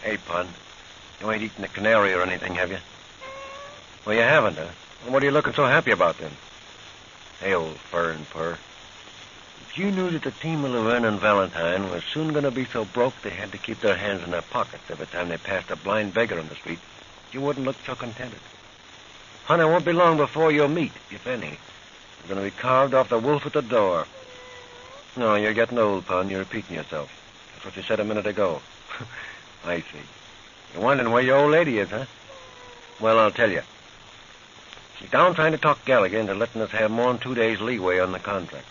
Hey, Pun. You ain't eaten a canary or anything, have you? Well, you haven't, huh? Well, what are you looking so happy about, then? Hey, old fur and purr. If you knew that the team of Laverne and Valentine was soon going to be so broke they had to keep their hands in their pockets every time they passed a blind beggar on the street, you wouldn't look so contented. Honey, it won't be long before your meat, if any, is going to be carved off the wolf at the door. No, you're getting old, Pun. You're repeating yourself. That's what you said a minute ago. I see. You're wondering where your old lady is, huh? Well, I'll tell you. She's down trying to talk Gallagher into letting us have more than 2 days leeway on the contract.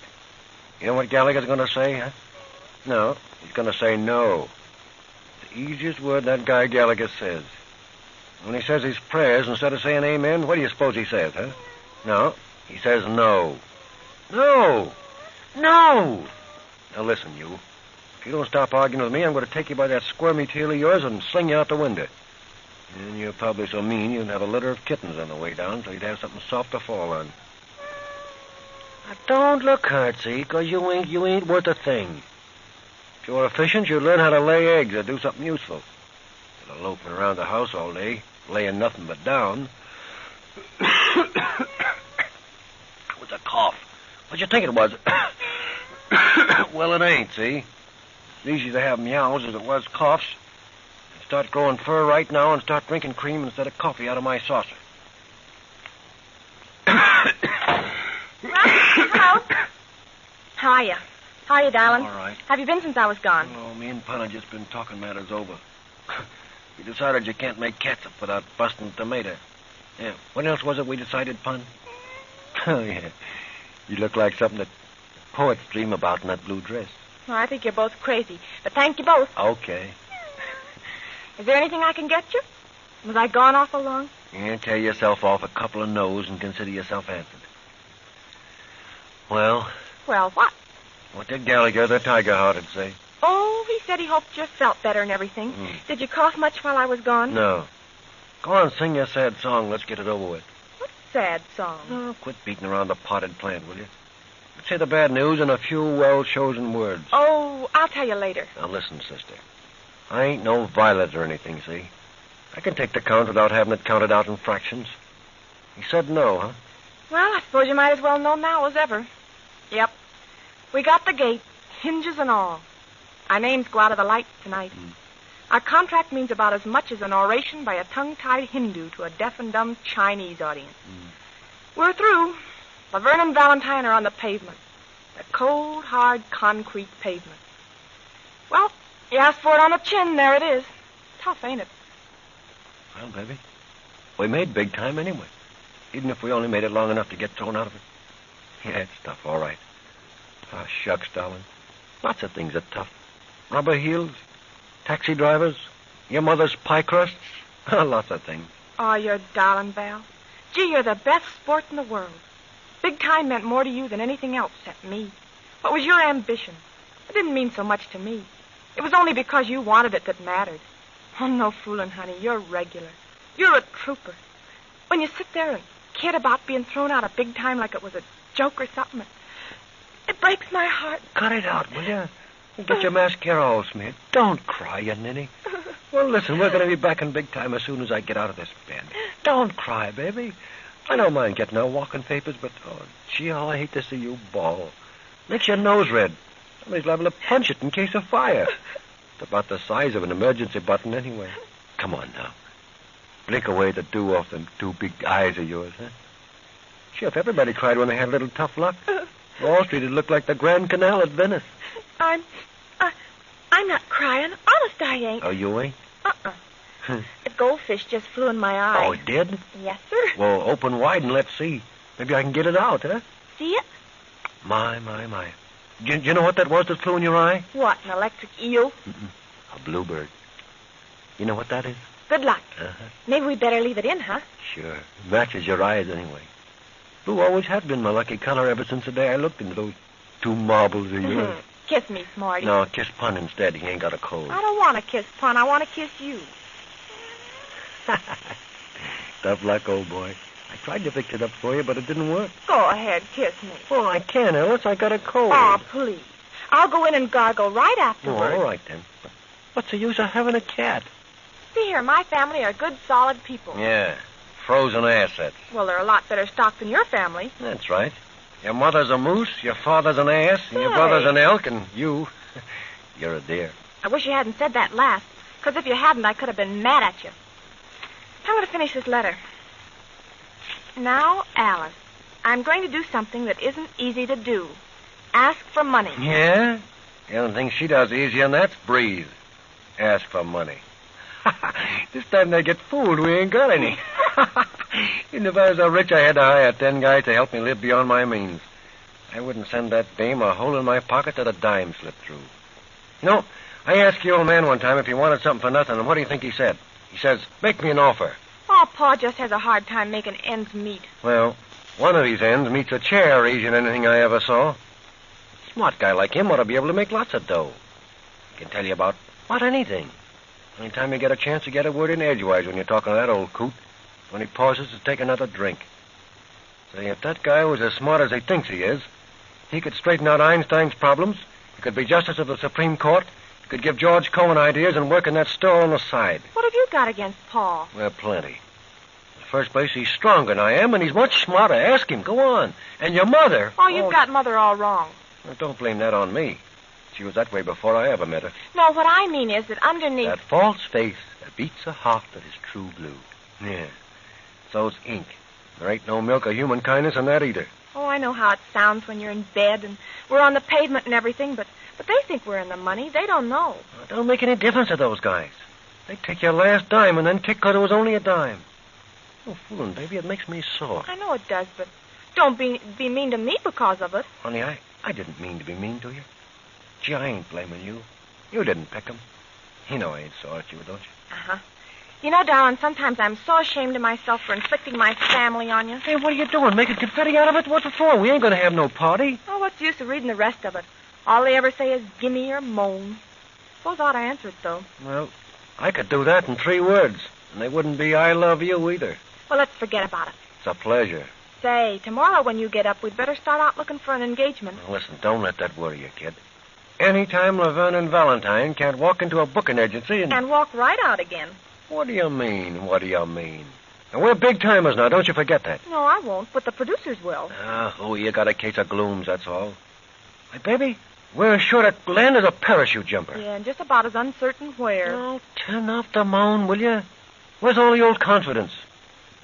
You know what Gallagher's going to say, huh? No, he's going to say no. The easiest word that guy Gallagher says. When he says his prayers, instead of saying amen, what do you suppose he says, huh? No, he says no. No! No! Now listen, you. If you don't stop arguing with me, I'm going to take you by that squirmy tail of yours and sling you out the window. And you're probably so mean you'd have a litter of kittens on the way down, so you'd have something soft to fall on. Now, don't look hurt, see, because you ain't worth a thing. If you were efficient, you'd learn how to lay eggs or do something useful. Instead of loafing around the house all day, laying nothing but down. With a cough. What'd you think it was? Well, it ain't, see? It's easy to have meows as it was coughs. Start growing fur right now and start drinking cream instead of coffee out of my saucer. Hello. How are you? How are you, darling? All right. Have you been since I was gone? Oh, me and Pun have just been talking matters over. We decided you can't make catsup without busting a tomato. Yeah. What else was it we decided, Pun? Oh, yeah. You look like something that poets dream about in that blue dress. Well, I think you're both crazy, but thank you both. Okay. Is there anything I can get you? Was I gone awful long? Yeah, tell yourself off a couple of no's and consider yourself answered. Well? Well, what? What did Gallagher, the tiger-hearted, say? Oh, he said he hoped you felt better and everything. Did you cough much while I was gone? No. Go on, sing your sad song. Let's get it over with. What sad song? Oh, quit beating around the potted plant, will you? Let's say the bad news in a few well-chosen words. Oh, I'll tell you later. Now, listen, sister. I ain't no violet or anything, see? I can take the count without having it counted out in fractions. He said no, huh? Well, I suppose you might as well know now as ever. Yep. We got the gate, hinges and all. Our names go out of the light tonight. Our contract means about as much as an oration by a tongue-tied Hindu to a deaf and dumb Chinese audience. We're through. Laverne and Valentine are on the pavement. The cold, hard concrete pavement. Well, you asked for it on the chin. There it is. Tough, ain't it? Well, baby, we made big time anyway. Even if we only made it long enough to get thrown out of it. Yeah, it's tough, all right. Ah, shucks, darling. Lots of things are tough. Rubber heels, taxi drivers, your mother's pie crusts. Lots of things. Oh, you're darling, Val. Gee, you're the best sport in the world. Big time meant more to you than anything else except me. What was your ambition? It didn't mean so much to me. It was only because you wanted it that mattered. Oh, no fooling, honey. You're regular. You're a trooper. When you sit there and kid about being thrown out of big time like it was a joke or something, it breaks my heart. Cut it out, will you? Get your mascara all smeared. Don't cry, you ninny. Well, listen, we're going to be back in big time as soon as I get out of this bed. Don't cry, baby. I don't mind getting our walking papers, but, oh, gee, how I hate to see you bawl. Makes your nose red. Somebody's liable to punch it in case of fire. It's about the size of an emergency button anyway. Come on now. Blink away the dew off them two big eyes of yours, huh? Sure, if everybody cried when they had a little tough luck, Wall Street would look like the Grand Canal at Venice. I'm not crying. Honest, I ain't. Oh, you ain't? A goldfish just flew in my eye. Oh, it did? Yes, sir. Well, open wide and let's see. Maybe I can get it out, huh? See it? My. Do you know what that was that flew in your eye? What, an electric eel? A bluebird. You know what that is? Good luck. Uh-huh. Maybe we better leave it in, huh? Sure. Matches your eyes anyway. Blue always had been my lucky color ever since the day I looked into those two marbles of yours. Kiss me, Smarty. No, kiss Pun instead. He ain't got a cold. I don't want to kiss Pun. I want to kiss you. Tough luck, old boy. I tried to fix it up for you, but it didn't work. Go ahead, kiss me. Oh, I can't, Alice. I got a cold. Oh, please. I'll go in and gargle right afterwards. Oh, all right, then. What's the use of having a cat? See here, my family are good, solid people. Yeah, frozen assets. Well, they're a lot better stocked than your family. That's right. Your mother's a moose, your father's an ass, and your Hey. brother's an elk, and you're a deer. I wish you hadn't said that last, because if you hadn't, I could have been mad at you. I'm going to finish this letter. Now, Alice, I'm going to do something that isn't easy to do. Ask for money. Yeah? The only thing she does easier than that's breathe. Ask for money. This time they get fooled. We ain't got any. Even if I was so rich I had to hire 10 guys to help me live beyond my means, I wouldn't send that dame a hole in my pocket that a dime slipped through. You know, I asked the old man one time if he wanted something for nothing, and what do you think he said? He says, make me an offer. Oh, Pa just has a hard time making ends meet. Well, one of these ends meets a chair easier than anything I ever saw. A smart guy like him ought to be able to make lots of dough. He can tell you about anything. Any time you get a chance to get a word in edgewise when you're talking to that old coot, when he pauses to take another drink. Say, if that guy was as smart as he thinks he is, he could straighten out Einstein's problems, he could be Justice of the Supreme Court, he could give George Cohen ideas and work in that store on the side. What have you got against Pa? Well, plenty. In the first place, he's stronger than I am, and he's much smarter. Ask him. Go on. And your mother... Oh, you've got Mother all wrong. Well, don't blame that on me. She was that way before I ever met her. No, what I mean is that underneath... That false face that beats a heart that is true blue. Yeah. So's ink. There ain't no milk of human kindness in that either. Oh, I know how it sounds when you're in bed and we're on the pavement and everything, but they think we're in the money. They don't know. It don't make any difference to those guys. They take your last dime and then kick 'cause it was only a dime. Oh, fooling, baby, it makes me sore. I know it does, but don't be mean to me because of it. Honey, I didn't mean to be mean to you. Gee, I ain't blaming you. You didn't pick 'em. You know I ain't sore at you, don't you? Uh-huh. You know, darling, sometimes I'm so ashamed of myself for inflicting my family on you. Hey, what are you doing? Making confetti out of it? What's it for? We ain't going to have no party. Oh, what's the use of reading the rest of it? All they ever say is gimme or moan. Suppose I ought to answer it, though. Well, I could do that in 3 words, and they wouldn't be I love you either. Well, let's forget about it. It's a pleasure. Say, tomorrow when you get up, we'd better start out looking for an engagement. Now, listen, don't let that worry you, kid. Anytime Laverne and Valentine can't walk into a booking agency And walk right out again. What do you mean? What do you mean? Now, we're big timers now. Don't you forget that. No, I won't, but the producers will. You got a case of glooms, that's all. Hey, baby, we're sure to land as a parachute jumper. Yeah, and just about as uncertain where. Oh, turn off the moan, will you? Where's all the old confidence?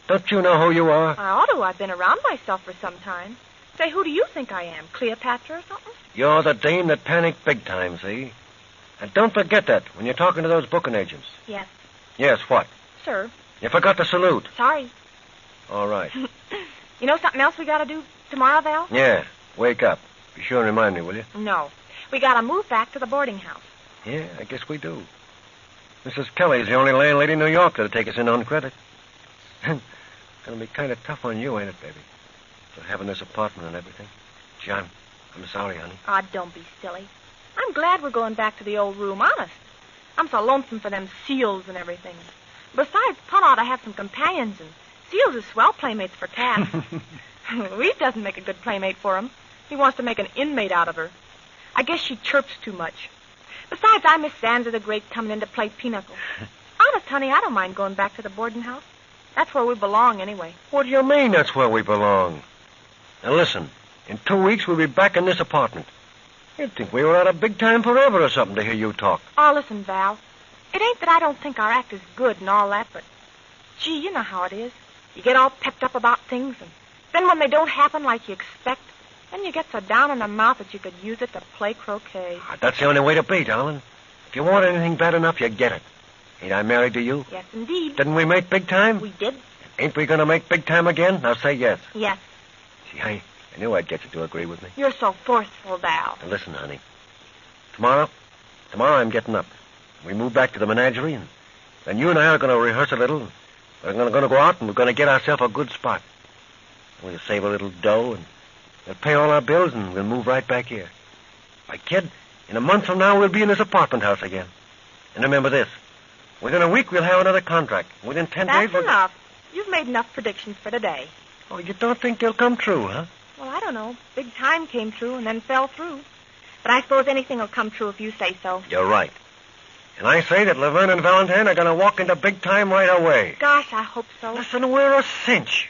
Don't you know who you are? I ought to. I've been around myself for some time. Say, who do you think I am? Cleopatra or something? You're the dame that panicked big time, see? And don't forget that when you're talking to those booking agents. Yes. Yes, what? Sir. You forgot to salute. Sorry. All right. You know something else we got to do tomorrow, Val? Yeah, wake up. Be sure and remind me, will you? No. We got to move back to the boarding house. Yeah, I guess we do. Mrs. Kelly's the only landlady in New York that'll take us in on credit. It's going to be kind of tough on you, ain't it, baby? For having this apartment and everything. Gee, I'm sorry, honey. Ah, don't be silly. I'm glad we're going back to the old room, honest. I'm so lonesome for them seals and everything. Besides, Pun ought to have some companions, and Seals is swell playmates for cats. Louise doesn't make a good playmate for him. He wants to make an inmate out of her. I guess she chirps too much. Besides, I miss Zanza the Great coming in to play pinochle. Honest, honey, I don't mind going back to the boarding house. That's where we belong, anyway. What do you mean that's where we belong? Now, listen. In 2 weeks, we'll be back in this apartment. You'd think we were out of big time forever or something to hear you talk. Oh, listen, Val. It ain't that I don't think our act is good and all that, but, gee, you know how it is. You get all pepped up about things, and then when they don't happen like you expect, then you get so down in the mouth that you could use it to play croquet. That's the only way to be, darling. If you want anything bad enough, you get it. Ain't I married to you? Yes, indeed. Didn't we make big time? We did. Ain't we going to make big time again? Now say yes. Yes. See, I knew I'd get you to agree with me. You're so forceful, Val. Now listen, honey. Tomorrow I'm getting up. We move back to the menagerie, and then you and I are going to rehearse a little. We're going to go out, and we're going to get ourselves a good spot. We'll save a little dough, and we'll pay all our bills, and we'll move right back here. Why, kid, in a month from now, we'll be in this apartment house again. And remember this. Within a week, we'll have another contract. Within 10 days... That's enough. You've made enough predictions for today. Oh, you don't think they'll come true, huh? Well, I don't know. Big time came true and then fell through. But I suppose anything will come true if you say so. You're right. And I say that Laverne and Valentine are going to walk into big time right away. Gosh, I hope so. Listen, we're a cinch.